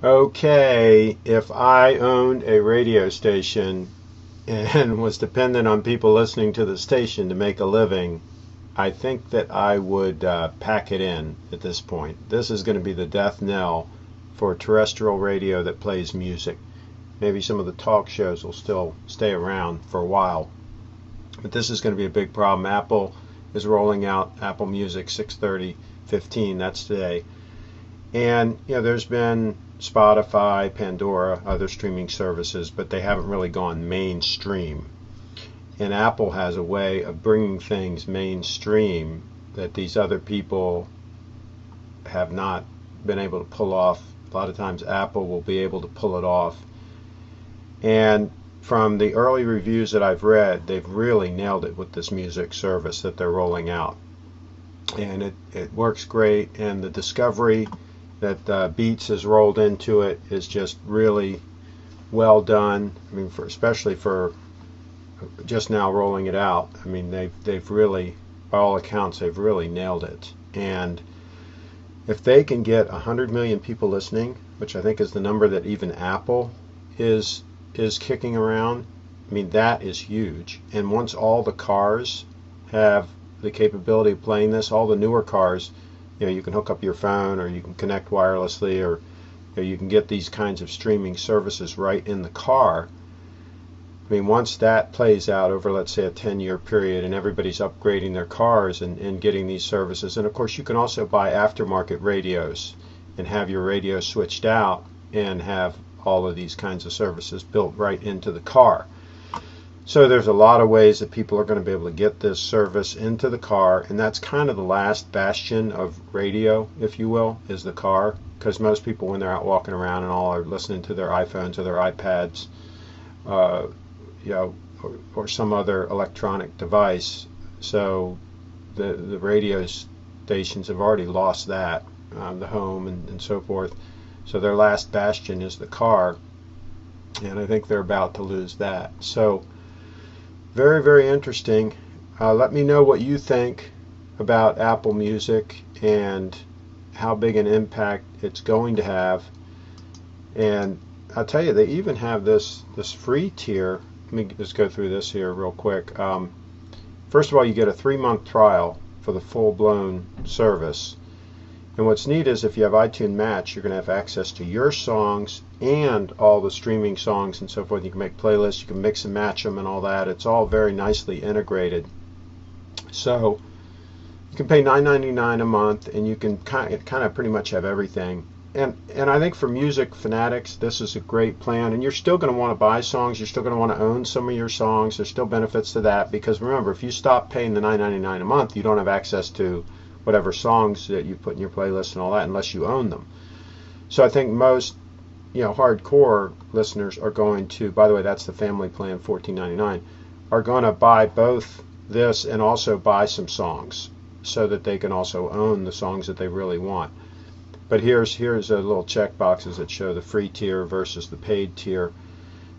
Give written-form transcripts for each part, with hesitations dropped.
Okay, if I owned a radio station and was dependent on people listening to the station to make a living, I think that I would pack it in at this point. This is going to be the death knell for terrestrial radio that plays music. Maybe some of the talk shows will still stay around for a while, but this is going to be a big problem. Apple is rolling out Apple Music 6/30/15, that's today. And there's been Spotify, Pandora, other streaming services, but they haven't really gone mainstream. And Apple has a way of bringing things mainstream that these other people have not been able to pull off. A lot of times Apple will be able to pull it off. And from the early reviews that I've read, they've really nailed it with this music service that they're rolling out. And it works great, and the discovery that Beats has rolled into it is just really well done. I mean, especially for just now rolling it out. I mean, they've really, by all accounts, they've really nailed it. And if they can get 100 million people listening, which I think is the number that even Apple is kicking around, I mean, that is huge. And once all the cars have the capability of playing this, all the newer cars, you can hook up your phone, or you can connect wirelessly, or you can get these kinds of streaming services right in the car. I mean, once that plays out over, let's say, a 10-year period, and everybody's upgrading their cars and getting these services, and of course you can also buy aftermarket radios and have your radio switched out and have all of these kinds of services built right into the car. So there's a lot of ways that people are going to be able to get this service into the car, and that's kind of the last bastion of radio, if you will, is the car, because most people, when they're out walking around and all, are listening to their iPhones or their iPads, or some other electronic device. So the radio stations have already lost that, the home and so forth. So their last bastion is the car, and I think they're about to lose that. So very, very interesting. Let me know what you think about Apple Music and how big an impact it's going to have. And I'll tell you, they even have this free tier. Let me just go through this here real quick. First of all, you get a 3-month trial for the full-blown service. And what's neat is if you have iTunes Match, you're going to have access to your songs and all the streaming songs and so forth. You can make playlists, you can mix and match them and all that. It's all very nicely integrated. So you can pay $9.99 a month, and you can kind of pretty much have everything. And I think for music fanatics, this is a great plan. And you're still going to want to buy songs. You're still going to want to own some of your songs. There's still benefits to that, because remember, if you stop paying the $9.99 a month, you don't have access to whatever songs that you put in your playlist and all that unless you own them. So I think most hardcore listeners are going to, by the way, that's the family plan, $14.99, are going to buy both this and also buy some songs so that they can also own the songs that they really want. But here's a little check boxes that show the free tier versus the paid tier.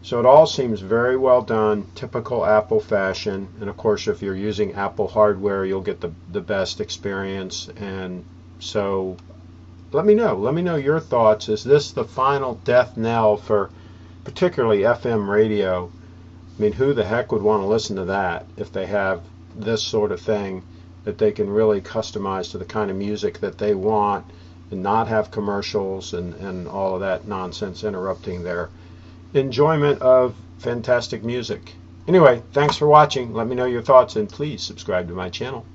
So it all seems very well done, typical Apple fashion. And of course, if you're using Apple hardware, you'll get the best experience. And so let me know your thoughts. Is this the final death knell for particularly FM radio? I mean, who the heck would want to listen to that if they have this sort of thing that they can really customize to the kind of music that they want and not have commercials and all of that nonsense interrupting their enjoyment of fantastic music? Anyway, thanks for watching. Let me know your thoughts, and please subscribe to my channel.